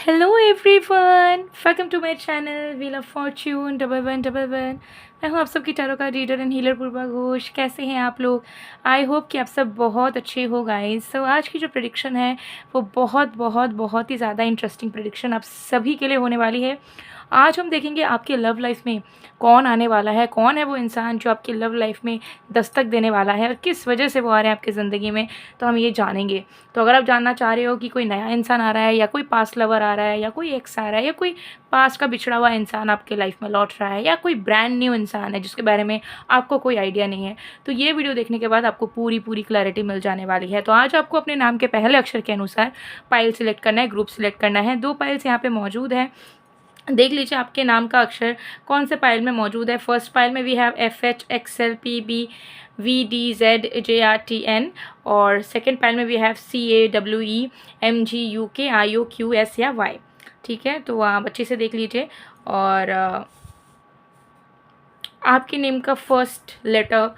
Hello everyone, welcome to my channel wheel of fortune 1111। मैं हूँ आप सबकी टैरो का reader and healer Purva Ghosh. कैसे हैं आप लोग? आई होप कि आप सब बहुत अच्छे हो गाइस। सो आज की जो प्रेडिक्शन है वो बहुत ही ज़्यादा इंटरेस्टिंग प्रेडिक्शन आप सभी के लिए होने वाली है। आज हम देखेंगे आपके लव लाइफ में कौन आने वाला है, कौन है वो इंसान जो आपकी लव लाइफ में दस्तक देने वाला है और किस वजह से वो आ रहे हैं आपकी ज़िंदगी में, तो हम ये जानेंगे। तो अगर आप जानना चाह रहे हो कि कोई नया इंसान आ रहा है या कोई पास्ट लवर आ रहा है या कोई एक्स आ रहा है या कोई पास्ट का बिछड़ा हुआ इंसान आपके लाइफ में लौट रहा है या कोई ब्रांड न्यू इंसान है जिसके बारे में आपको कोई आइडिया नहीं है, तो ये वीडियो देखने के बाद आपको पूरी क्लैरिटी मिल जाने वाली है। तो आज आपको अपने नाम के पहले अक्षर के अनुसार पाइल सिलेक्ट करना है, ग्रुप सिलेक्ट करना है। 2 पाइल्स यहाँ पे मौजूद है, देख लीजिए आपके नाम का अक्षर कौन से पाइल में मौजूद है। फर्स्ट पाइल में वी हैव FHXLPBVDZJRTN और सेकंड पाइल में वी हैव CAWEMGUKIOQS या Y। ठीक है, तो आप अच्छे से देख लीजिए और आपके नेम का फर्स्ट लेटर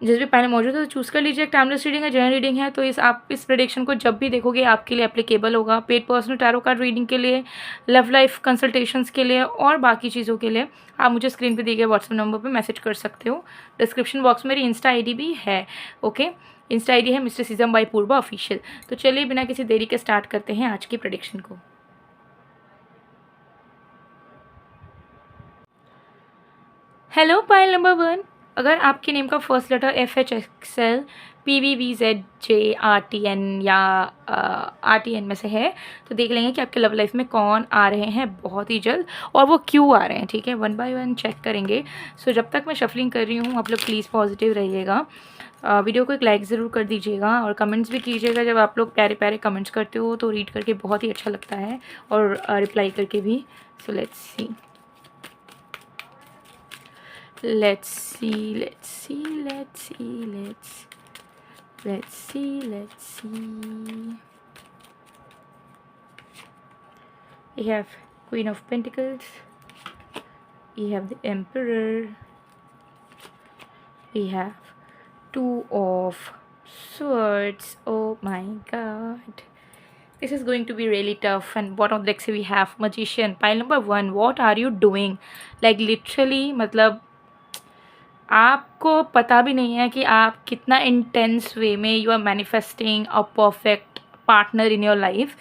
जिस भी पहले मौजूद है तो चूज़ कर लीजिए। टाइमलेस रीडिंग है, जनरल रीडिंग है, तो आप इस प्रेडिक्शन को जब भी देखोगे आपके लिए एप्लीकेबल होगा। Paid personal tarot card reading के लिए, लव लाइफ कंसल्टेशंस के लिए और बाकी चीज़ों के लिए आप मुझे स्क्रीन पे दिए गए व्हाट्सएप नंबर पे मैसेज कर सकते हो। डिस्क्रिप्शन बॉक्स में मेरी इंस्टा ID भी है। ओके, इंस्टा ID है मिस्टिसिज्म बाय पूर्वा ऑफिशियल। तो चलिए बिना किसी देरी के स्टार्ट करते हैं आज की प्रेडिक्शन को। हेलो पाइल नंबर 1, अगर आपके नेम का फर्स्ट लेटर FHXLPBVZJRTN या RTN में से है तो देख लेंगे कि आपके लव लाइफ में कौन आ रहे हैं बहुत ही जल्द और वो क्यों आ रहे हैं। ठीक है, 1 बाय 1 चेक करेंगे। सो जब तक मैं शफलिंग कर रही हूँ आप लोग प्लीज़ पॉजिटिव रहिएगा। वीडियो को एक लाइक ज़रूर कर दीजिएगा और कमेंट्स भी कीजिएगा। जब आप लोग प्यारे प्यारे कमेंट्स करते हो तो रीड करके बहुत ही अच्छा लगता है और रिप्लाई करके भी। So let's see. Let's see. We have Queen of Pentacles. We have the Emperor. We have 2 of Swords. Oh my God. This is going to be really tough. And bottom of the deck we have Magician. Pile number 1. What are you doing? Like literally, मतलब आपको पता भी नहीं है कि आप कितना intense way में you are manifesting a perfect partner in your life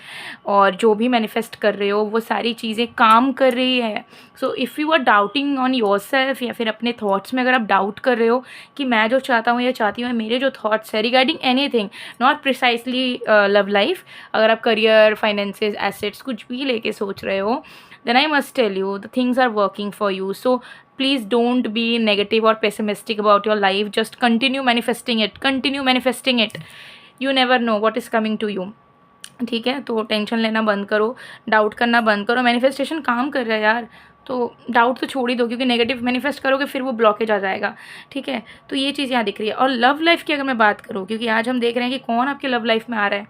और जो भी मैनिफेस्ट कर रहे हो वो सारी चीज़ें काम कर रही है। So if you are doubting on yourself या फिर अपने थॉट्स में अगर आप डाउट कर रहे हो कि मैं जो चाहता हूँ या चाहती हूँ, मेरे जो थॉट्स है regarding anything not precisely love life, अगर आप करियर, फाइनेंसेस, एसेट्स कुछ भी लेके सोच रहे हो, then I must tell you the things are working for you. So please don't be negative or pessimistic about your life. Just continue manifesting it. You never know what is coming to you. ठीक है, तो tension लेना बंद करो, doubt करना बंद करो। Manifestation काम कर रहा है यार, तो डाउट तो छोड़ ही दो क्योंकि नेगेटिव मैनिफेस्ट करोगे फिर वो ब्लॉकेज आ जाएगा। ठीक है, तो ये चीज़ यहाँ दिख रही है। और लव लाइफ की अगर मैं बात करूँ, क्योंकि आज हम देख रहे हैं कि कौन आपके लव लाइफ में आ रहा है,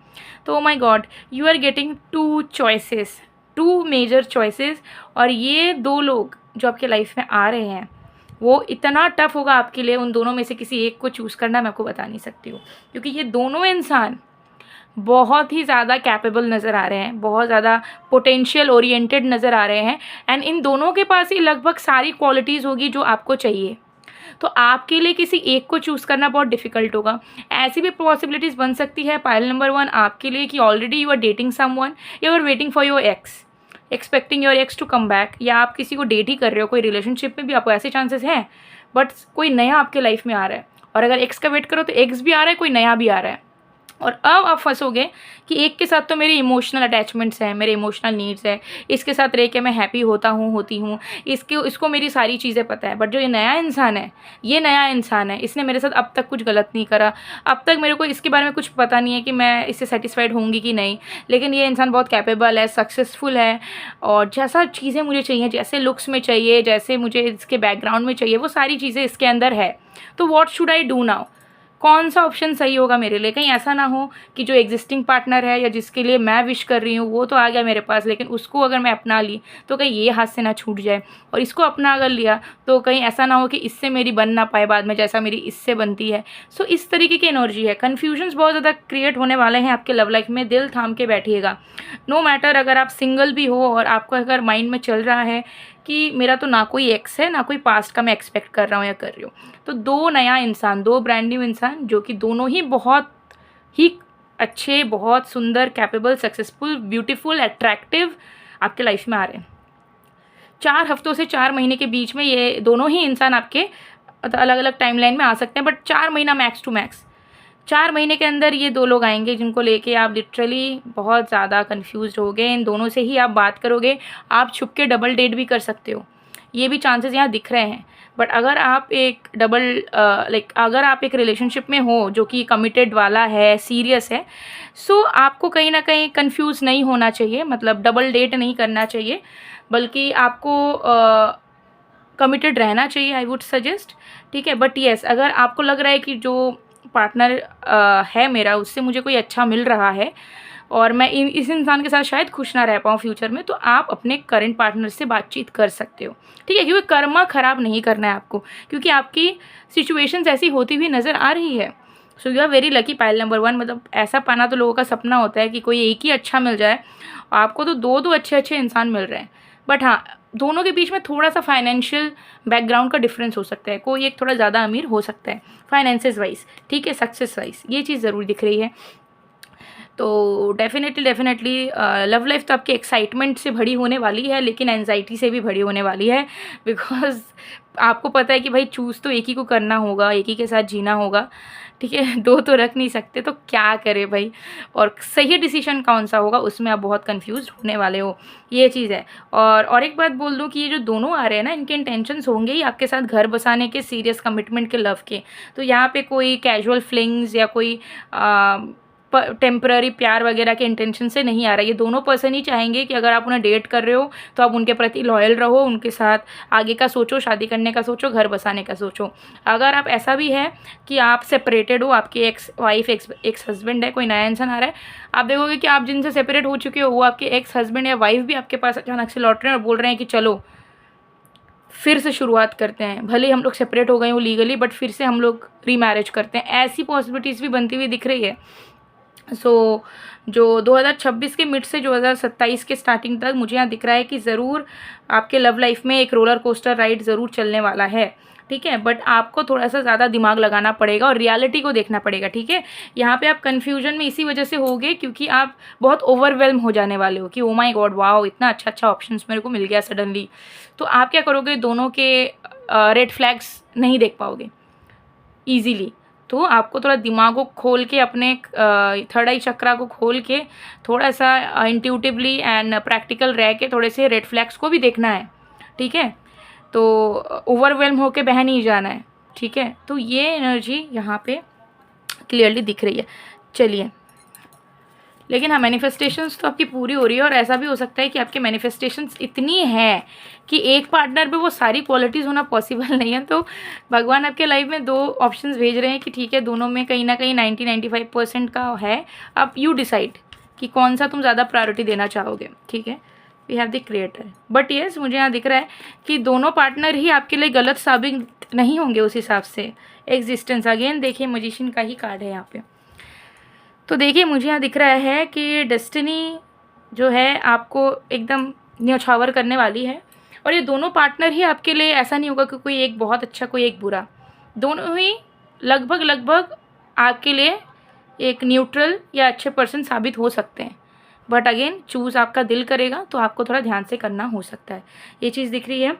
तो oh my god, you are getting 2 major choices. और ये 2 लोग जो आपके लाइफ में आ रहे हैं वो इतना टफ होगा आपके लिए, उन दोनों में से किसी एक को चूज़ करना मैं आपको बता नहीं सकती हूँ, क्योंकि ये दोनों इंसान बहुत ही ज़्यादा कैपेबल नज़र आ रहे हैं, बहुत ज़्यादा पोटेंशियल ओरिएंटेड नज़र आ रहे हैं एंड इन दोनों के पास ही लगभग सारी क्वालिटीज़ होगी जो आपको चाहिए। तो आपके लिए किसी एक को चूज़ करना बहुत डिफ़िकल्ट होगा। ऐसी भी पॉसिबिलिटीज़ बन सकती है पाइल नंबर 1 आपके लिए कि already you are dating someone, you are waiting for your ex, expecting your ex to come back, या आप किसी को डेट ही कर रहे हो, कोई रिलेशनशिप में भी आपको ऐसे चांसेस हैं, बट कोई नया आपके लाइफ में आ रहा है। और अगर एक्स का वेट करो तो एक्स भी आ रहा है, कोई नया भी आ रहा है। और अब आप फंसोगे कि एक के साथ तो मेरे इमोशनल अटैचमेंट्स हैं, मेरे इमोशनल नीड्स है, इसके साथ रह के मैं हैप्पी होती हूँ, इसको मेरी सारी चीज़ें पता है, बट जो ये नया इंसान है, इसने मेरे साथ अब तक कुछ गलत नहीं करा, अब तक मेरे को इसके बारे में कुछ पता नहीं है कि मैं इससे सेटिस्फाइड होंगी कि नहीं, लेकिन ये इंसान बहुत कैपेबल है, सक्सेसफुल है और जैसा चीज़ें मुझे चाहिए, जैसे लुक्स में चाहिए, जैसे मुझे इसके बैकग्राउंड में चाहिए, वो सारी चीज़ें इसके अंदर है। तो what should I do now? कौन सा ऑप्शन सही होगा मेरे लिए। कहीं ऐसा ना हो कि जो एग्जिस्टिंग पार्टनर है या जिसके लिए मैं विश कर रही हूँ वो तो आ गया मेरे पास, लेकिन उसको अगर मैं अपना ली तो कहीं ये हाथ से ना छूट जाए, और इसको अपना अगर लिया तो कहीं ऐसा ना हो कि इससे मेरी बन ना पाए बाद में जैसा मेरी इससे बनती है। सो इस तरीके की एनर्जी है। कन्फ्यूजन्स बहुत ज़्यादा क्रिएट होने वाले हैं आपके लव लाइफ में। दिल थाम के बैठिएगा। नो मैटर अगर आप सिंगल भी हो और आपको अगर माइंड में चल रहा है कि मेरा तो ना कोई एक्स है ना कोई पास्ट का मैं एक्सपेक्ट कर रहा हूँ या कर रही हूँ, तो दो नया इंसान, दो ब्रांड न्यू इंसान जो कि दोनों ही बहुत ही अच्छे, बहुत सुंदर, कैपेबल, सक्सेसफुल, ब्यूटीफुल, अट्रैक्टिव आपके लाइफ में आ रहे हैं। 4 हफ्तों से 4 महीने के बीच में ये दोनों ही इंसान आपके अलग अलग टाइमलाइन में आ सकते हैं, बट 4 महीना मैक्स टू मैक्स। 4 महीने के अंदर ये 2 लोग आएंगे जिनको लेके आप लिटरली बहुत ज़्यादा कन्फ्यूज़ होगे। इन दोनों से ही आप बात करोगे। आप छुप के डबल डेट भी कर सकते हो, ये भी चांसेस यहाँ दिख रहे हैं। बट अगर आप एक अगर आप एक रिलेशनशिप में हो जो कि कमिटेड वाला है, सीरियस है, सो आपको कहीं ना कहीं कंफ्यूज नहीं होना चाहिए, मतलब डबल डेट नहीं करना चाहिए, बल्कि आपको कमिटेड रहना चाहिए, आई वुड सजेस्ट। ठीक है, बट येस अगर आपको लग रहा है कि जो पार्टनर है मेरा उससे मुझे कोई अच्छा मिल रहा है और मैं इस इंसान के साथ शायद खुश ना रह पाऊँ फ्यूचर में, तो आप अपने करंट पार्टनर से बातचीत कर सकते हो। ठीक है, क्योंकि कर्मा ख़राब नहीं करना है आपको, क्योंकि आपकी सिचुएशंस ऐसी होती हुई नज़र आ रही है। So you are very lucky pile number 1। मतलब ऐसा पाना तो लोगों का सपना होता है कि कोई एक ही अच्छा मिल जाए, आपको तो दो अच्छे अच्छे इंसान मिल रहे हैं। बट हाँ, दोनों के बीच में थोड़ा सा फाइनेंशियल बैकग्राउंड का डिफरेंस हो सकता है। कोई एक थोड़ा ज़्यादा अमीर हो सकता है फाइनेंसेस वाइज, ठीक है, सक्सेस वाइज, ये चीज़ ज़रूर दिख रही है। तो डेफिनेटली लव लाइफ तो आपकी एक्साइटमेंट से भरी होने वाली है, लेकिन एंजाइटी से भी भरी होने वाली है। बिकॉज आपको पता है कि भाई चूज़ तो एक ही को करना होगा, एक ही के साथ जीना होगा। ठीक है, दो तो रख नहीं सकते, तो क्या करें भाई, और सही डिसीजन कौन सा होगा उसमें आप बहुत कंफ्यूज होने वाले हो, ये चीज़ है। और एक बात बोल दूं कि ये जो दोनों आ रहे हैं ना, इनके इंटेंशंस होंगे ही आपके साथ घर बसाने के, सीरियस कमिटमेंट के, लव के। तो यहाँ पे कोई कैजुअल फ्लिंग्स या कोई टेम्पररी प्यार वगैरह के इंटेंशन से नहीं आ रहा है। ये दोनों पर्सन ही चाहेंगे कि अगर आप उन्हें डेट कर रहे हो तो आप उनके प्रति लॉयल रहो, उनके साथ आगे का सोचो, शादी करने का सोचो, घर बसाने का सोचो। अगर आप ऐसा भी है कि आप सेपरेटेड हो, आपकी एक्स वाइफ एक्स हस्बैंड है, कोई नया इंसान आ रहा है, आप देखोगे कि आप जिनसे सेपरेट हो चुके हो वो आपके एक्स हस्बैंड या वाइफ भी आपके पास अचानक से लौट रहे हैं और बोल रहे हैं कि चलो फिर से शुरुआत करते हैं, भले ही हम लोग सेपरेट हो गए हो लीगली, बट फिर से हम लोग रीमैरिज करते हैं। ऐसी पॉसिबिलिटीज़ भी बनती हुई दिख रही है। सो जो 2026 के मिड से 2027 के स्टार्टिंग तक मुझे यहाँ दिख रहा है कि ज़रूर आपके लव लाइफ में एक रोलर कोस्टर राइड ज़रूर चलने वाला है। ठीक है, बट आपको थोड़ा सा ज़्यादा दिमाग लगाना पड़ेगा और रियलिटी को देखना पड़ेगा। ठीक है, यहाँ पे आप कन्फ्यूजन में इसी वजह से होगे क्योंकि आप बहुत ओवरवेल्म हो जाने वाले हो कि ओ माई गॉड वाओ, इतना अच्छा अच्छा ऑप्शंस मेरे को मिल गया सडनली। तो आप क्या करोगे, दोनों के रेड फ्लैग्स नहीं देख पाओगे ईजीली। तो आपको थोड़ा दिमाग को खोल के, अपने थर्ड आई चक्रा को खोल के, थोड़ा सा इंट्यूटिवली एंड प्रैक्टिकल रह के थोड़े से रेड फ्लैग्स को भी देखना है। ठीक है, तो ओवरवेल्म होके बह नहीं जाना है। ठीक है, तो ये एनर्जी यहाँ पे क्लियरली दिख रही है। चलिए, लेकिन हाँ, मैनिफेस्टेशंस तो आपकी पूरी हो रही है, और ऐसा भी हो सकता है कि आपके मैनिफेस्टेशंस इतनी हैं कि एक पार्टनर पे वो सारी क्वालिटीज़ होना पॉसिबल नहीं है। तो भगवान आपके लाइफ में 2 ऑप्शंस भेज रहे हैं कि ठीक है, दोनों में कहीं ना कहीं 90-95% का है। अब यू डिसाइड कि कौन सा तुम ज़्यादा प्रायोरिटी देना चाहोगे। ठीक है, we have the creator. But yes, मुझे यहाँ दिख रहा है कि दोनों पार्टनर ही आपके लिए गलत साबित नहीं होंगे उस हिसाब से। एग्जिस्टेंस, अगेन देखिए मैजिशियन का ही कार्ड है यहाँ पे। तो देखिए, मुझे यहाँ दिख रहा है कि डेस्टिनी जो है आपको एकदम न्यौछावर करने वाली है, और ये दोनों पार्टनर ही आपके लिए, ऐसा नहीं होगा कि कोई एक बहुत अच्छा कोई एक बुरा, दोनों ही लगभग आपके लिए एक न्यूट्रल या अच्छे पर्सन साबित हो सकते हैं। बट अगेन चूज़ आपका दिल करेगा तो आपको थोड़ा ध्यान से करना हो सकता है, ये चीज़ दिख रही है।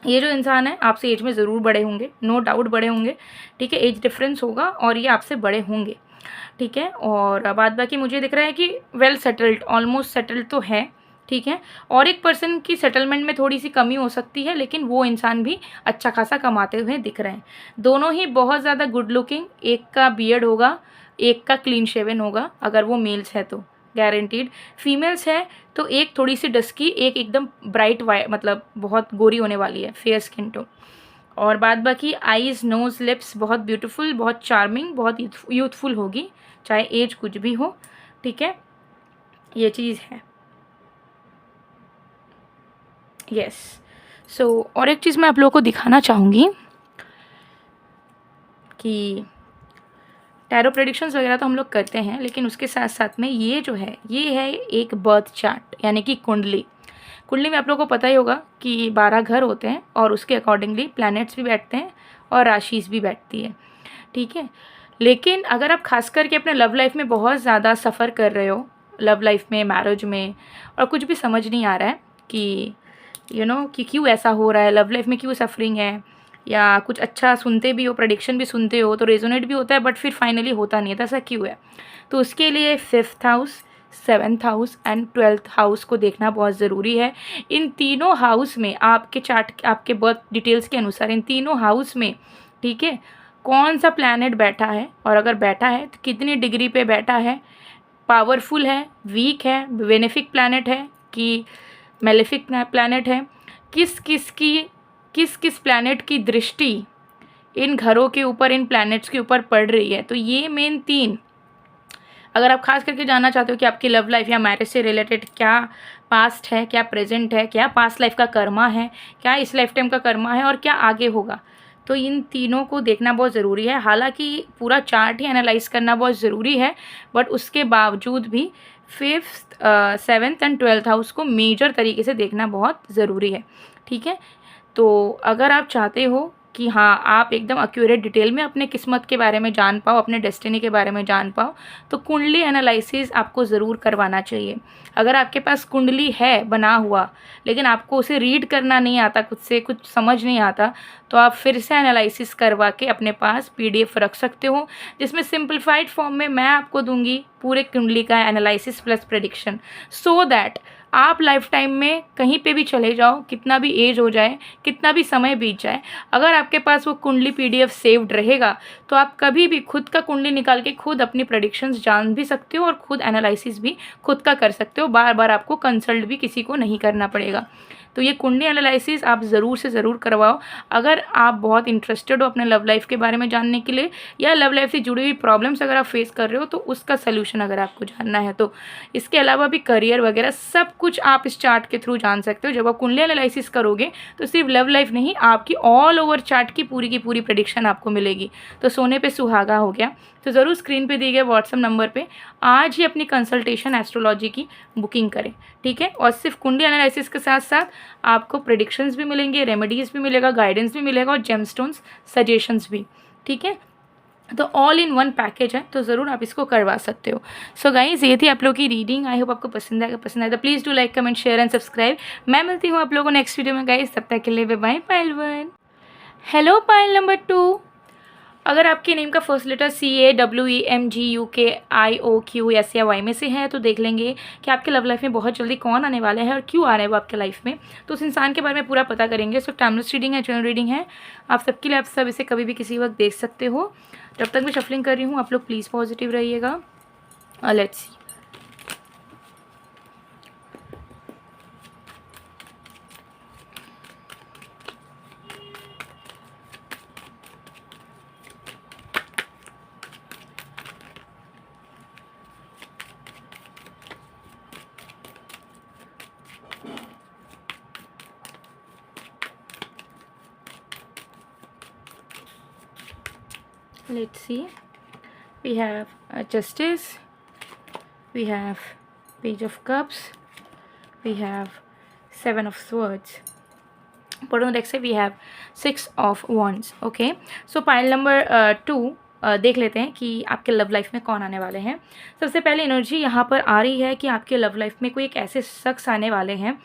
ये जो इंसान है आपसे एज में ज़रूर बड़े होंगे, नो डाउट बड़े होंगे। ठीक है, एज डिफरेंस होगा और ये आपसे बड़े होंगे। ठीक है, और बाद बाकी मुझे दिख रहा है कि वेल सेटल्ड, ऑलमोस्ट सेटल्ड तो है। ठीक है, और एक पर्सन की सेटलमेंट में थोड़ी सी कमी हो सकती है, लेकिन वो इंसान भी अच्छा खासा कमाते हुए दिख रहे हैं। दोनों ही बहुत ज़्यादा गुड लुकिंग, एक का बियर्ड होगा, एक का क्लीन शेवन होगा, अगर वो मेल्स है तो गारंटीड। फीमेल्स है तो एक थोड़ी सी डस्की, एक एकदम ब्राइट वाइट, मतलब बहुत गोरी होने वाली है, फेयर स्किन टोन। और बाद बाकी आईज, नोज़, लिप्स बहुत ब्यूटीफुल, बहुत चार्मिंग, बहुत यूथफुल होगी, चाहे एज कुछ भी हो, ठीक है, ये चीज़ है। यस। सो और एक चीज़ मैं आप लोगों को दिखाना चाहूँगी कि टैरो प्रेडिक्शंस वगैरह तो हम लोग करते हैं, लेकिन उसके साथ साथ में ये जो है, ये है एक बर्थ चार्ट, यानी कि कुंडली। कुंडली में आप लोगों को पता ही होगा कि 12 घर होते हैं और उसके अकॉर्डिंगली प्लैनेट्स भी बैठते हैं और राशिस भी बैठती है, ठीक है। लेकिन अगर आप खास करके अपने लव लाइफ में बहुत ज़्यादा सफ़र कर रहे हो, लव लाइफ में, मैरिज में, और कुछ भी समझ नहीं आ रहा है कि कि क्यों ऐसा हो रहा है, लव लाइफ में क्यों सफरिंग है, या कुछ अच्छा सुनते भी हो, प्रेडिक्शन भी सुनते हो तो रेजोनेट भी होता है, बट फिर फाइनली होता नहीं है, तो ऐसा क्यों है। तो उसके लिए 5th house, 7th house and 12th house को देखना बहुत ज़रूरी है। इन तीनों हाउस में आपके चार्ट, आपके बर्थ डिटेल्स के अनुसार इन तीनों हाउस में, ठीक है, कौन सा प्लैनेट बैठा है, और अगर बैठा है तो कितनी डिग्री पे बैठा है, पावरफुल है, वीक है, बेनिफिक प्लैनेट है कि मेलेफिक प्लैनेट है, किस किस प्लैनेट की दृष्टि इन घरों के ऊपर, इन प्लैनेट्स के ऊपर पड़ रही है। तो ये मेन 3, अगर आप खास करके जानना चाहते हो कि आपकी लव लाइफ या मैरिज से रिलेटेड क्या पास्ट है, क्या प्रेजेंट है, क्या पास्ट लाइफ का कर्मा है, क्या इस लाइफ टाइम का कर्मा है, और क्या आगे होगा, तो इन तीनों को देखना बहुत ज़रूरी है। हालांकि पूरा चार्ट ही एनालाइज करना बहुत ज़रूरी है, बट उसके बावजूद भी 5th, 7th and 12th house को मेजर तरीके से देखना बहुत ज़रूरी है, ठीक है। तो अगर आप चाहते हो कि हाँ, आप एकदम एक्यूरेट डिटेल में अपने किस्मत के बारे में जान पाओ, अपने डेस्टिनी के बारे में जान पाओ, तो कुंडली एनालिसिस आपको ज़रूर करवाना चाहिए। अगर आपके पास कुंडली है बना हुआ, लेकिन आपको उसे रीड करना नहीं आता, खुद से कुछ समझ नहीं आता, तो आप फिर से एनालिसिस करवा के अपने पास PDF रख सकते हो, जिसमें सिंप्लीफाइड फॉर्म में मैं आपको दूंगी पूरे कुंडली का analysis plus prediction, so that आप लाइफ टाइम में कहीं पे भी चले जाओ, कितना भी एज हो जाए, कितना भी समय बीत जाए, अगर आपके पास वो कुंडली PDF सेव्ड रहेगा, तो आप कभी भी खुद का कुंडली निकाल के खुद अपनी प्रेडिक्शंस जान भी सकते हो और खुद एनालिसिस भी खुद का कर सकते हो। बार बार आपको कंसल्ट भी किसी को नहीं करना पड़ेगा। तो ये कुंडली एनालिसिस आप ज़रूर से ज़रूर करवाओ अगर आप बहुत इंटरेस्टेड हो अपने लव लाइफ के बारे में जानने के लिए, या लव लाइफ से जुड़ी हुई प्रॉब्लम्स अगर आप फेस कर रहे हो तो उसका सलूशन अगर आपको जानना है तो। इसके अलावा भी करियर वगैरह सब कुछ आप इस चार्ट के थ्रू जान सकते हो। जब आप कुंडली एनालिसिस करोगे तो सिर्फ लव लाइफ नहीं, आपकी ऑल ओवर चार्ट की पूरी प्रेडिक्शन आपको मिलेगी। तो सोने पे सुहागा हो गया। तो ज़रूर स्क्रीन पे दिए गए व्हाट्सएप नंबर पे आज ही अपनी कंसल्टेशन एस्ट्रोलॉजी की बुकिंग करें, ठीक है। और सिर्फ कुंडली एनालिसिस के साथ साथ आपको प्रेडिक्शंस भी मिलेंगे, रेमेडीज़ भी मिलेगा, गाइडेंस भी मिलेगा और जेमस्टोन्स सजेशंस भी, ठीक है। तो ऑल इन वन पैकेज है, तो ज़रूर आप इसको करवा सकते हो। सो गाइज, ये थी आप लोगों की रीडिंग। आई होप आपको पसंद आए तो please do like, comment, share and subscribe. मैं मिलती हूँ आप लोगों को नेक्स्ट वीडियो में गाइज, तब तक के लिए बाय बाय। पायल 1, हेलो पायल नंबर 2। अगर आपके नेम का फर्स्ट लेटर CAWEMGUKIOQ S या Y में से है तो देख लेंगे कि आपके लव लाइफ में बहुत जल्दी कौन आने वाले हैं और क्यों आ रहे हैं वो आपके लाइफ में, तो उस इंसान के बारे में पूरा पता करेंगे। सो टाइमलेस रीडिंग है, जनरल रीडिंग है, आप सबके लिए, आप सब इसे कभी भी किसी वक्त देख सकते हो। जब तक मैं शफलिंग कर रही हूँ आप लोग प्लीज़ पॉजिटिव रहिएगा। Let's see. Let's see. We have Justice, we have Page of Cups, we have 7 of Swords. Bottom of the deck से we have 6 of Wands. Okay, so pile number 2 देख लेते हैं कि आपके लव लाइफ में कौन आने वाले हैं। सबसे पहले एनर्जी यहाँ पर आ रही है कि आपके लव लाइफ में कोई एक ऐसे शख्स आने वाले हैं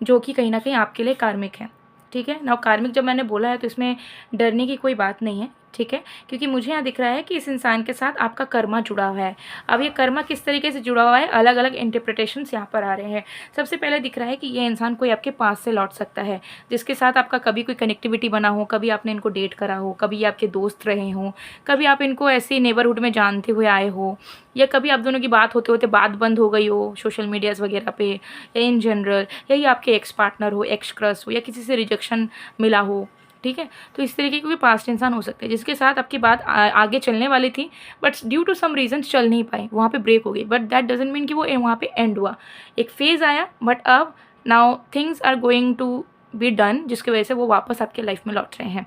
जो कि कहीं ना कहीं आपके लिए कार्मिक है, ठीक है ना। कार्मिक जब मैंने बोला है तो इसमें डरने की कोई बात नहीं है, ठीक है, क्योंकि मुझे यहाँ दिख रहा है कि इस इंसान के साथ आपका कर्मा जुड़ा हुआ है। अब ये कर्मा किस तरीके से जुड़ा हुआ है, अलग अलग इंटरप्रिटेशंस यहाँ पर आ रहे हैं। सबसे पहले दिख रहा है कि ये इंसान कोई आपके पास से लौट सकता है, जिसके साथ आपका कभी कोई कनेक्टिविटी बना हो, कभी आपने इनको डेट करा हो, कभी ये आपके दोस्त रहे हों, कभी आप इनको ऐसे नेबरहुड में जानते हुए आए हो, या कभी आप दोनों की बात होते होते बात बंद हो गई हो सोशल मीडियाज़ वगैरह पे, या इन जनरल, या ये आपके एक्स पार्टनर हो, एक्स क्रश हो, या किसी से रिजेक्शन मिला हो, ठीक है। तो इस तरीके के कोई पास्ट इंसान हो सकते हैं जिसके साथ आपकी बात आगे चलने वाली थी, but due to some reason चल नहीं पाई, वहाँ पे ब्रेक हो गई, बट दैट डजेंट मीन कि वो वहाँ पे एंड हुआ। एक फेज़ आया, बट अब now things are going to be done, जिसकी वजह से वो वापस आपके लाइफ में लौट रहे हैं।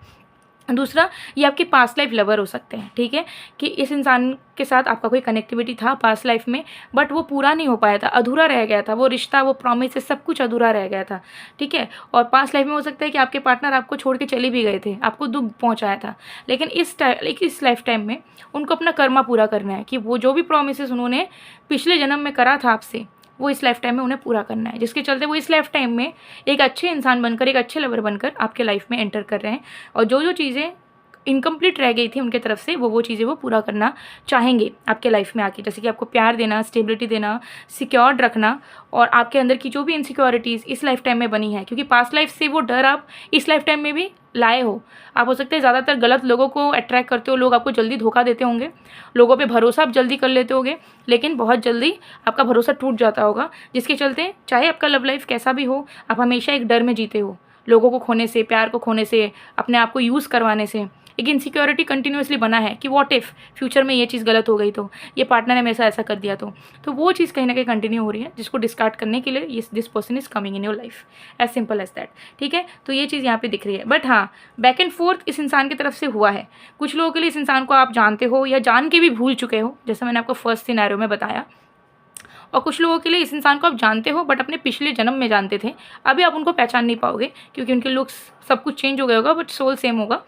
दूसरा, ये आपके पास्ट लाइफ लवर हो सकते हैं, ठीक है, कि इस इंसान के साथ आपका कोई कनेक्टिविटी था पास्ट लाइफ में, बट वो पूरा नहीं हो पाया था, अधूरा रह गया था, वो रिश्ता, वो प्रॉमिस, सब कुछ अधूरा रह गया था, ठीक है। और पास्ट लाइफ में हो सकता है कि आपके पार्टनर आपको छोड़ के चले भी गए थे, आपको दुख पहुंचाया था, लेकिन इस लाइफ टाइम में उनको अपना कर्मा पूरा करना है, कि वो जो भी प्रॉमिस उन्होंने पिछले जन्म में करा था आपसे, वो इस लाइफ टाइम में उन्हें पूरा करना है, जिसके चलते वो इस लाइफ टाइम में एक अच्छे इंसान बनकर, एक अच्छे लवर बनकर आपके लाइफ में एंटर कर रहे हैं। और जो जो चीज़ें इनकम्प्लीट रह गई थी उनके तरफ से, वो चीज़ें वो पूरा करना चाहेंगे आपके लाइफ में आके, जैसे कि आपको प्यार देना, स्टेबिलिटी देना, सिक्योर्ड रखना, और आपके अंदर की जो भी इनसिक्योरिटीज़ इस लाइफ टाइम में बनी है, क्योंकि पास्ट लाइफ से वो डर आप इस लाइफ टाइम में भी लाए हो। आप हो सकते हैं ज़्यादातर गलत लोगों को अट्रैक्ट करते हो, लोग आपको जल्दी धोखा देते होंगे, लोगों पे भरोसा आप जल्दी कर लेते होगे, लेकिन बहुत जल्दी आपका भरोसा टूट जाता होगा, जिसके चलते चाहे आपका लव लाइफ कैसा भी हो, आप हमेशा एक डर में जीते हो, लोगों को खोने से, प्यार को खोने से, अपने आप को यूज़ करवाने से। एक इनसिक्योरिटी कंटिन्यूसली बना है कि व्हाट इफ़ फ्यूचर में ये चीज़ गलत हो गई तो, ये पार्टनर ने मेरे साथ ऐसा कर दिया तो वो चीज़ कहीं ना कहीं कंटिन्यू हो रही है, जिसको डिस्कार्ड करने के लिए this person is coming in your life, as simple as that, ठीक है। तो ये चीज़ यहाँ पे दिख रही है, बट हाँ, बैक एंड फोर्थ इस इंसान की तरफ से हुआ है। कुछ लोगों के लिए इस इंसान को आप जानते हो या जान के भी भूल चुके हो, जैसे मैंने आपको फर्स्ट सिनेरियो में बताया, और कुछ लोगों के लिए इस इंसान को आप जानते हो बट अपने पिछले जन्म में जानते थे, अभी आप उनको पहचान नहीं पाओगे क्योंकि उनके लुक्स सब कुछ चेंज हो गया होगा, बट सोल सेम होगा,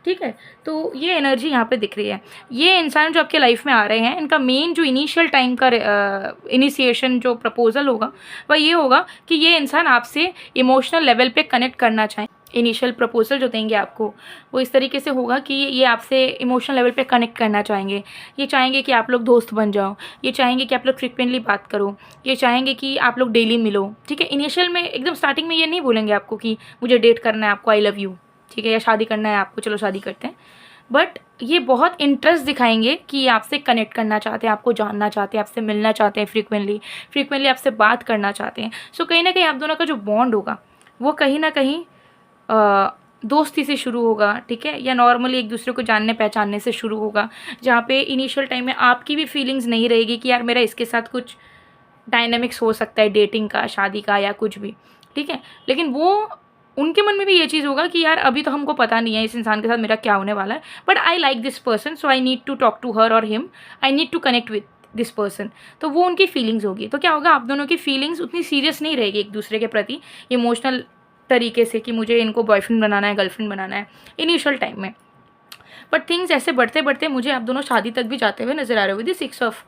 ठीक है। तो ये एनर्जी यहाँ पे दिख रही है। ये इंसान जो आपके लाइफ में आ रहे हैं, इनका मेन जो इनिशियल टाइम का इनिशिएशन जो प्रपोजल होगा वह ये होगा कि ये इंसान आपसे इमोशनल लेवल पे कनेक्ट करना चाहें। इनिशियल प्रपोजल जो देंगे आपको वो इस तरीके से होगा कि ये आपसे इमोशनल लेवल पे कनेक्ट करना चाहेंगे, ये चाहेंगे कि आप लोग दोस्त बन जाओ, ये चाहेंगे कि आप लोग फ्रिक्वेंटली बात करो, ये चाहेंगे कि आप लोग डेली मिलो, ठीक है। इनिशियल में एकदम स्टार्टिंग में ये नहीं बोलेंगे आपको कि मुझे डेट करना है आपको, आई लव यू, ठीक है, या शादी करना है आपको, चलो शादी करते हैं, बट ये बहुत इंटरेस्ट दिखाएंगे कि ये आपसे कनेक्ट करना चाहते हैं, आपको जानना चाहते हैं, आपसे मिलना चाहते हैं, फ्रिक्वेंटली आपसे बात करना चाहते हैं। सो कहीं ना कहीं आप दोनों का जो बॉन्ड होगा वो कहीं ना कहीं दोस्ती से शुरू होगा, ठीक है, या नॉर्मली एक दूसरे को जानने पहचानने से शुरू होगा, जहाँ पे इनिशियल टाइम में आपकी भी फीलिंग्स नहीं रहेगी कि यार मेरा इसके साथ कुछ डायनामिक्स हो सकता है, डेटिंग का, शादी का, या कुछ भी, ठीक है। लेकिन वो उनके मन में भी ये चीज़ होगा कि यार अभी तो हमको पता नहीं है इस इंसान के साथ मेरा क्या होने वाला है, but I like this person, so I need to talk to her और him, I need to connect with this person. तो वो उनकी फीलिंग्स होगी। तो क्या होगा, आप दोनों की फीलिंग्स उतनी सीरियस नहीं रहेगी एक दूसरे के प्रति इमोशनल तरीके से कि मुझे इनको बॉयफ्रेंड बनाना है, गर्लफ्रेंड बनाना है इनिशियल टाइम में, बट थिंग्स ऐसे बढ़ते बढ़ते मुझे आप दोनों शादी तक भी जाते हुए नजर आ रहे हो विद 6 ऑफ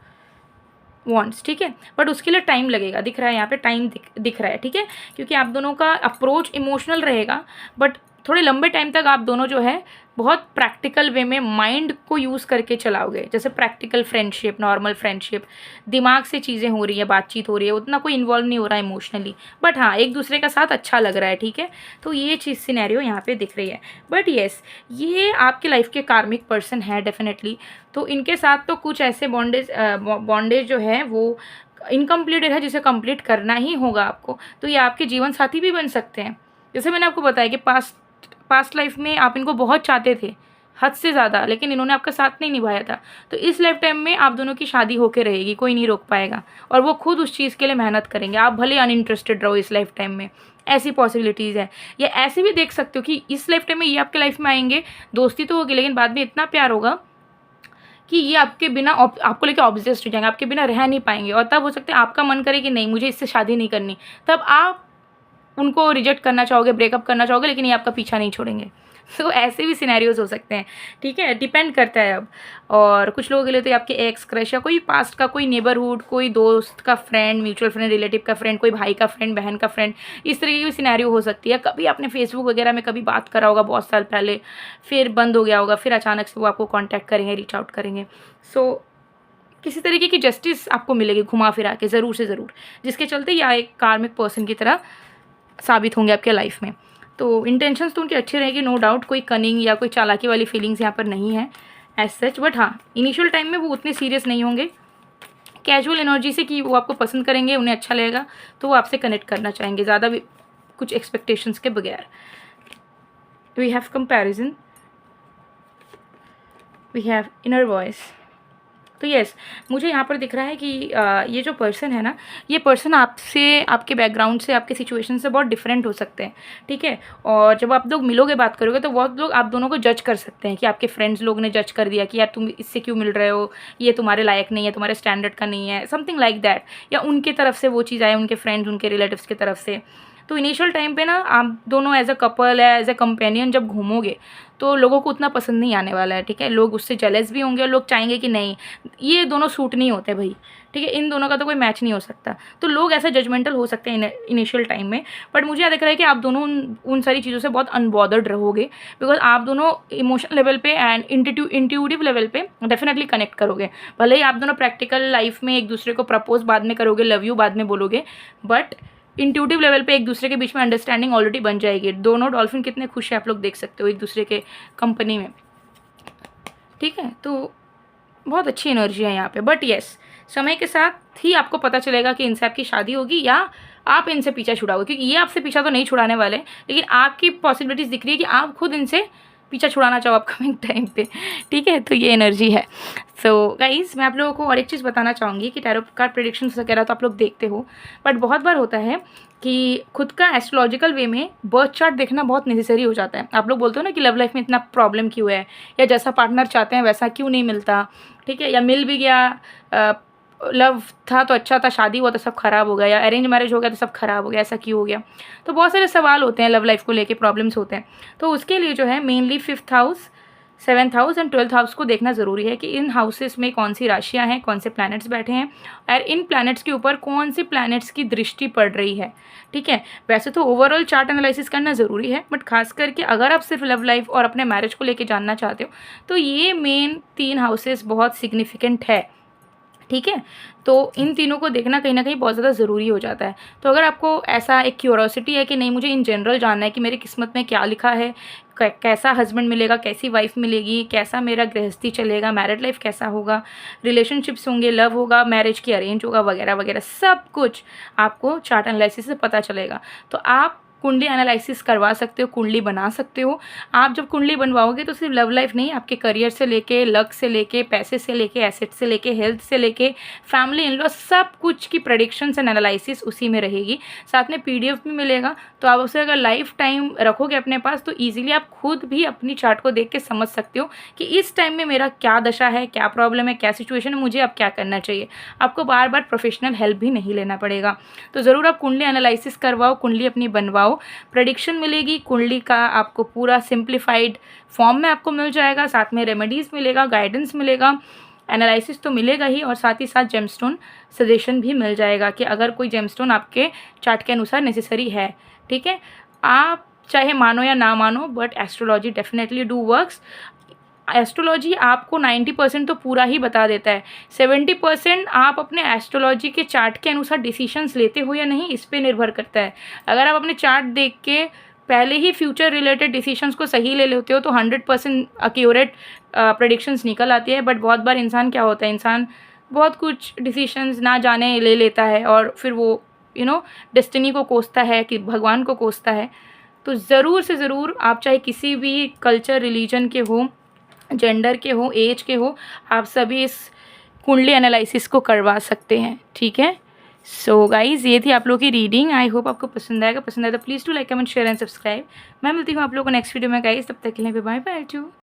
वॉन्ट्स, ठीक है। बट उसके लिए टाइम लगेगा, दिख रहा है यहाँ पे टाइम दिख रहा है, ठीक है, क्योंकि आप दोनों का अप्रोच इमोशनल रहेगा, बट थोड़े लंबे टाइम तक आप दोनों जो है बहुत प्रैक्टिकल वे में माइंड को यूज़ करके चलाओगे, जैसे प्रैक्टिकल फ्रेंडशिप, नॉर्मल फ्रेंडशिप, दिमाग से चीज़ें हो रही है, बातचीत हो रही है, उतना कोई इन्वॉल्व नहीं हो रहा है इमोशनली, बट हाँ एक दूसरे का साथ अच्छा लग रहा है, ठीक है। तो ये चीज़ सिनेरियो यहाँ पे दिख रही है। बट येस, ये आपके लाइफ के कार्मिक पर्सन है डेफिनेटली, तो इनके साथ तो कुछ ऐसे बॉन्डेज जो है वो इनकम्प्लीटेड है, जिसे कंप्लीट करना ही होगा आपको। तो ये आपके जीवन साथी भी बन सकते हैं, जैसे मैंने आपको बताया कि पास्ट लाइफ में आप इनको बहुत चाहते थे, हद से ज़्यादा, लेकिन इन्होंने आपका साथ नहीं निभाया था। तो इस लाइफ टाइम में आप दोनों की शादी होके रहेगी, कोई नहीं रोक पाएगा, और वो खुद उस चीज़ के लिए मेहनत करेंगे, आप भले अनइंटरेस्टेड रहो इस लाइफ टाइम में, ऐसी पॉसिबिलिटीज़ है। या ऐसे भी देख सकते हो कि इस लाइफ टाइम में ये आपके लाइफ में आएंगे, दोस्ती तो होगी, लेकिन बाद में इतना प्यार होगा कि ये आपके बिना आपको लेके ऑब्सेस्ड हो जाएंगे, आपके बिना रह नहीं पाएंगे, और तब हो सकता है आपका मन करे कि नहीं मुझे इससे शादी नहीं करनी, तब आप उनको रिजेक्ट करना चाहोगे, ब्रेकअप करना चाहोगे, लेकिन ये आपका पीछा नहीं छोड़ेंगे। तो ऐसे भी सिनेरियोज हो सकते हैं, ठीक है, डिपेंड करता है अब। और कुछ लोगों के लिए तो ये आपके एक्स क्रश या कोई पास्ट का कोई नेबरहुड, कोई दोस्त का फ्रेंड, म्यूचुअल फ्रेंड, रिलेटिव का फ्रेंड, कोई भाई का फ्रेंड, बहन का फ्रेंड, इस तरीके की सिनेरियो हो सकती है। कभी आपने फेसबुक वगैरह में कभी बात करा होगा बहुत साल पहले, फिर बंद हो गया होगा, फिर अचानक से वो आपको कॉन्टैक्ट करेंगे, रीच आउट करेंगे। सो किसी तरीके की जस्टिस आपको मिलेगी घुमा फिरा के, ज़रूर से ज़रूर, जिसके चलते या एक कार्मिक पर्सन की तरह साबित होंगे आपके लाइफ में। तो इंटेंशंस तो उनकी अच्छी रहेगी, नो डाउट, कोई कनिंग या कोई चालाकी वाली फीलिंग्स यहाँ पर नहीं है एज सच, बट हाँ इनिशियल टाइम में वो उतने सीरियस नहीं होंगे, कैजुअल एनर्जी से कि वो आपको पसंद करेंगे, उन्हें अच्छा लगेगा तो वो आपसे कनेक्ट करना चाहेंगे, ज़्यादा भी कुछ एक्सपेक्टेशंस के बगैर। We have comparison, we have inner voice. तो यस, मुझे यहाँ पर दिख रहा है कि ये जो पर्सन है ना, ये पर्सन आपसे, आपके बैकग्राउंड से, आपके सिचुएशन से बहुत डिफरेंट हो सकते हैं, ठीक है। और जब आप लोग मिलोगे, बात करोगे, तो बहुत लोग आप दोनों को जज कर सकते हैं कि आपके फ्रेंड्स लोग ने जज कर दिया कि यार तुम इससे क्यों मिल रहे हो, ये तुम्हारे लायक नहीं है, तुम्हारे स्टैंडर्ड का नहीं है, समथिंग लाइक दैट। या उनके तरफ से वो चीज़ आए, उनके फ्रेंड्स, उनके रिलेटिव्स की तरफ से। तो इनिशियल टाइम पे ना आप दोनों एज अ कपल है, एज अ कंपेनियन जब घूमोगे, तो लोगों को उतना पसंद नहीं आने वाला है, ठीक है। लोग उससे जेलस भी होंगे और लोग चाहेंगे कि नहीं, ये दोनों सूट नहीं होते भाई, ठीक है, इन दोनों का तो कोई मैच नहीं हो सकता। तो लोग ऐसा जजमेंटल हो सकते हैं इनिशियल टाइम में। बट मुझे याद दिख रहा है कि आप दोनों उन सारी चीज़ों से बहुत अनबॉदर्ड रहोगे, बिकॉज आप दोनों इमोशनल लेवल पे एंड इंट्यूटिव लेवल पे डेफिनेटली कनेक्ट करोगे। भले ही आप दोनों प्रैक्टिकल लाइफ में एक दूसरे को प्रपोज बाद में करोगे, लव यू बाद में बोलोगे, बट इंट्यूटिव लेवल पे एक दूसरे के बीच में अंडरस्टैंडिंग ऑलरेडी बन जाएगी। दोनों डॉल्फिन कितने खुश हैं आप लोग देख सकते हो एक दूसरे के कंपनी में, ठीक है। तो बहुत अच्छी एनर्जी है यहाँ पे। बट येस, समय के साथ ही आपको पता चलेगा कि इनसे आपकी शादी होगी या आप इनसे पीछा छुड़ाओगे, क्योंकि ये आपसे पीछा तो नहीं छुड़ाने वाले, लेकिन आपकी पॉसिबिलिटीज़ दिख रही है कि आप खुद इनसे पीछा छुड़ाना चाहो अपकमिंग टाइम पे, ठीक है। तो ये एनर्जी है। सो गाइज, मैं आप लोगों को और एक चीज़ बताना चाहूँगी कि टैरो कार्ड प्रेडिक्शन वगैरह तो आप लोग देखते हो, बट बहुत बार होता है कि खुद का एस्ट्रोलॉजिकल वे में बर्थ चार्ट देखना बहुत नेसेसरी हो जाता है। आप लोग बोलते हो ना कि लव लाइफ में इतना प्रॉब्लम क्यों है, या जैसा पार्टनर चाहते हैं वैसा क्यों नहीं मिलता, ठीक है, या मिल भी गया, लव था तो अच्छा था, शादी हुआ तो सब खराब हो गया, या अरेंज मैरिज हो गया तो सब खराब हो गया, ऐसा क्यों हो गया। तो बहुत सारे सवाल होते हैं लव लाइफ को लेके, प्रॉब्लम्स होते हैं। तो उसके लिए जो है mainly 5th house, 7th house and 12th house को देखना ज़रूरी है कि इन हाउसेस में कौन सी राशियाँ हैं, कौन से प्लैनेट्स बैठे हैं, और इन प्लैनेट्स के ऊपर कौन सी प्लैनेट्स की दृष्टि पड़ रही है, ठीक है। वैसे तो ओवरऑल चार्ट एनालिसिस करना ज़रूरी है, बट खास करके अगर आप सिर्फ लव लाइफ और अपने मैरिज को लेके जानना चाहते हो, तो ये मेन 3 हाउसेस बहुत सिग्निफिकेंट है, ठीक है। तो इन तीनों को देखना कहीं ना कहीं बहुत ज़्यादा ज़रूरी हो जाता है। तो अगर आपको ऐसा एक क्यूरोसिटी है कि नहीं, मुझे इन जनरल जानना है कि मेरी किस्मत में क्या लिखा है, कैसा हस्बैंड मिलेगा, कैसी वाइफ मिलेगी, कैसा मेरा गृहस्थी चलेगा, मैरिड लाइफ कैसा होगा, रिलेशनशिप्स होंगे, लव होगा, मैरिज की अरेंज होगा, वगैरह वगैरह, सब कुछ आपको चार्ट एनालिसिस से पता चलेगा। तो आप कुंडली एनालिसिस करवा सकते हो, कुंडली बना सकते हो। आप जब कुंडली बनवाओगे तो सिर्फ लव लाइफ नहीं, आपके करियर से लेके, लक से लेके, पैसे से लेके, एसेट से लेके, हेल्थ से लेके, फैमिली इन लॉ, सब कुछ की प्रेडिक्शंस एंड एनालिसिस उसी में रहेगी। साथ में PDF भी मिलेगा, तो आप उसे अगर लाइफ टाइम रखोगे अपने पास, तो ईजिली आप खुद भी अपनी चार्ट को देख के समझ सकते हो कि इस टाइम में मेरा क्या दशा है, क्या प्रॉब्लम है, क्या सिचुएशन है, मुझे अब क्या करना चाहिए। आपको बार बार प्रोफेशनल हेल्प भी नहीं लेना पड़ेगा। तो ज़रूर आप कुंडली एनालिसिस करवाओ, कुंडली अपनी बनवाओ, प्रेडिक्शन मिलेगी, कुंडली का आपको पूरा सिंप्लीफाइड फॉर्म में आपको मिल जाएगा, साथ में रेमेडीज़ मिलेगा, गाइडेंस मिलेगा, एनालिसिस तो मिलेगा ही, और साथ ही साथ जेमस्टोन सजेशन भी मिल जाएगा कि अगर कोई जेमस्टोन आपके चार्ट के अनुसार नेसेसरी है, ठीक है। आप चाहे मानो या ना मानो, but astrology definitely do works. Astrology आपको 90% तो पूरा ही बता देता है, 70% आप अपने एस्ट्रोलॉजी के चार्ट के अनुसार डिसीशंस लेते हो या नहीं, इस पे निर्भर करता है। अगर आप अपने चार्ट देख के पहले ही फ्यूचर रिलेटेड डिसीशंस को सही ले लेते हो, तो 100% एक्यूरेट प्रेडिक्शंस निकल आती है। बट बहुत बार इंसान क्या होता है, इंसान बहुत कुछ डिसीशंस ना जाने ले लेता है, और फिर वो डेस्टिनी को कोसता है, कि भगवान को कोसता है। तो ज़रूर से ज़रूर आप चाहे किसी भी कल्चर, रिलीजन के हो, जेंडर के हो, एज के हो, आप सभी इस कुंडली एनालिसिस को करवा सकते हैं, ठीक है। सो गाइज़, ये थी आप लोगों की रीडिंग। आई होप आपको पसंद आएगा। पसंद आए तो please to like, comment, share and subscribe. मैं मिलती हूँ आप लोगों को नेक्स्ट वीडियो में गाइज़, तब तक के लिए बाय बाय टू।